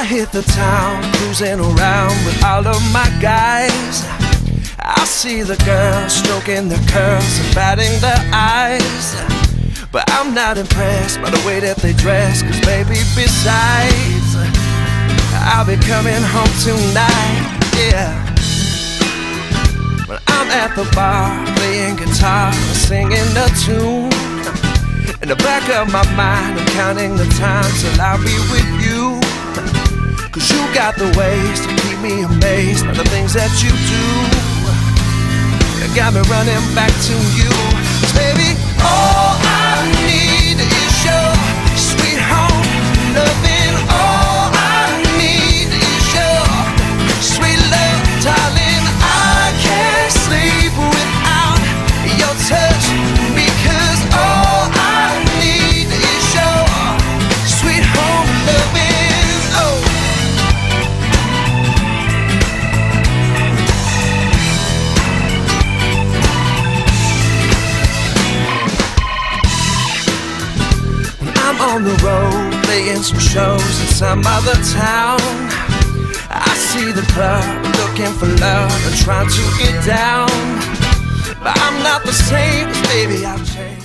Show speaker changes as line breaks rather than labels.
hit the town, cruising around with all of my guys. I see the girls stroking their curls and batting their eyes, but I'm not impressed by the way that they dress. Cause baby, besides, I'll be coming home tonight, yeah. When I'm at the bar, playing guitar, singing a tune, in the back of my mind, I'm counting the time till I'll be with you. Cause you got the ways to keep me amazed by the things that you do. You got me running back to you. 'Cause baby, all I need is your sweet home loving. All I need is your sweet love, darling. I can't sleep without your touch, because all I need is your sweet home loving. Oh, I'm on the road, playing some shows in some other town. I see the club, looking for love and trying to get down, but I'm not the same, 'cause baby, I've changed.